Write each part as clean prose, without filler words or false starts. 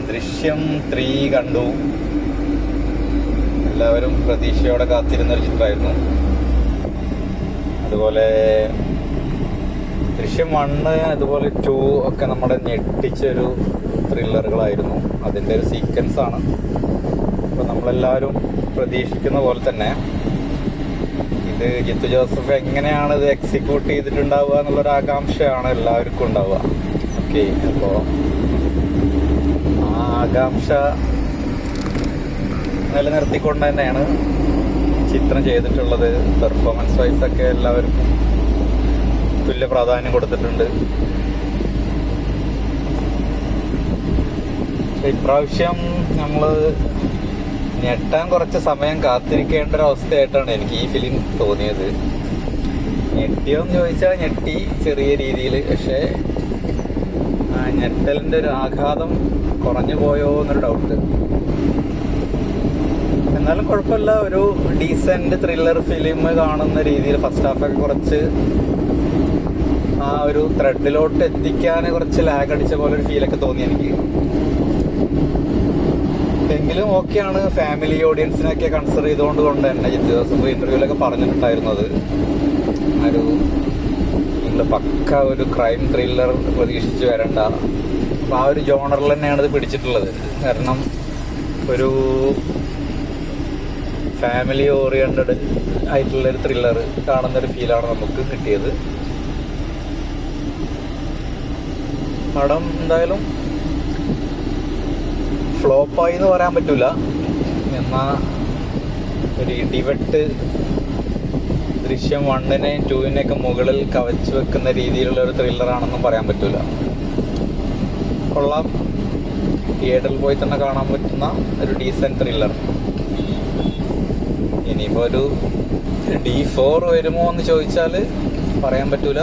ദൃശ്യം 3 കണ്ടു. എല്ലാവരും പ്രതീക്ഷയോടെ കാത്തിരുന്നൊരു ചിത്രമായിരുന്നു. അതുപോലെ ദൃശ്യം 1 അതുപോലെ 2 ഒക്കെ നമ്മുടെ ഞെട്ടിച്ചൊരു ത്രില്ലറുകളായിരുന്നു. അതിൻ്റെ ഒരു സീക്വൻസ് ആണ്. അപ്പോൾ നമ്മളെല്ലാവരും പ്രതീക്ഷിക്കുന്ന പോലെ തന്നെ ഇത് ജിത്തു ജോസഫ് എങ്ങനെയാണ് ഇത് എക്സിക്യൂട്ട് ചെയ്തിട്ടുണ്ടാവുക എന്നുള്ളൊരു ആകാംക്ഷയാണ് എല്ലാവർക്കും ഉണ്ടാവുക. ഓക്കെ, അപ്പോൾ ആ ആകാംക്ഷ നിലനിർത്തിക്കൊണ്ട് തന്നെയാണ് ചിത്രം ചെയ്തിട്ടുള്ളത്. പെർഫോമൻസ് വൈസ് ഒക്കെ എല്ലാവർക്കും തുല്യ പ്രാധാന്യം കൊടുത്തിട്ടുണ്ട്. ഇപ്രാവശ്യം നമ്മൾ ഞെട്ടാൻ കുറച്ച് സമയം കാത്തിരിക്കേണ്ട ഒരു അവസ്ഥയായിട്ടാണ് എനിക്ക് ഈ ഫിലിം തോന്നിയത്. ഞെട്ടിയോന്ന് ചോദിച്ചാൽ ഞെട്ടി ചെറിയ രീതിയിൽ. പക്ഷേ ഞെട്ടലിൻ്റെ ഒരു ആഘാതം കുറഞ്ഞു പോയോ എന്നൊരു ഡൗട്ട്. എന്നാലും കുഴപ്പമില്ല, ഒരു ഡീസൻറ്റ് ത്രില്ലർ ഫിലിം കാണുന്ന രീതിയിൽ ഫസ്റ്റ് ഹാഫൊക്കെ കുറച്ച് ആ ഒരു ത്രെഡിലോട്ട് എത്തിക്കാൻ കുറച്ച് ലാഗ് അടിച്ച പോലെ ഒരു ഫീലൊക്കെ തോന്നി എനിക്ക്. എങ്കിലും ഓക്കെയാണ്. ഫാമിലി ഓഡിയൻസിനൊക്കെ കൺസിഡർ ചെയ്തുകൊണ്ട് തന്നെ ജിത്തു ജോസഫ് ഇന്റർവ്യൂലൊക്കെ പറഞ്ഞിട്ടുണ്ടായിരുന്നത് ഒരു നിങ്ങൾ പക്ക ഒരു ക്രൈം ത്രില്ലർ പ്രതീക്ഷിച്ച് വരണ്ട. അപ്പം ആ ഒരു ജോണറിൽ തന്നെയാണ് ഇത് പിടിച്ചിട്ടുള്ളത്. കാരണം ഒരു ഫാമിലി ഓറിയന്റഡ് ആയിട്ടുള്ളൊരു ത്രില്ലർ കാണുന്നൊരു ഫീലാണ് നമുക്ക് കിട്ടിയത്. പടം എന്തായാലും ഫ്ലോപ്പായി എന്ന് പറയാൻ പറ്റില്ല. എന്നാൽ ഒരു ഇടിവെട്ട് ദൃശ്യം 1-നെയും 2-നെയൊക്കെ മുകളിൽ കവച്ചു വെക്കുന്ന രീതിയിലുള്ള ഒരു ത്രില്ലറാണെന്നും പറയാൻ പറ്റില്ല. കൊള്ളാം, തിയേറ്ററിൽ പോയി തന്നെ കാണാൻ പറ്റുന്ന ഒരു ഡീസൻറ്റ് ത്രില്ലർ. ഇനിയിപ്പോൾ ഒരു D4 വരുമോ എന്ന് ചോദിച്ചാൽ പറയാൻ പറ്റൂല.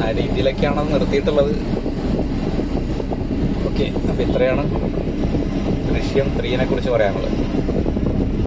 ആ രീതിയിലൊക്കെയാണ് നിർത്തിയിട്ടുള്ളത്. ഓക്കെ, അപ്പോൾ ഇത്രയാണ് ദൃശ്യം 3-നെ കുറിച്ച് പറയാനുള്ളത്.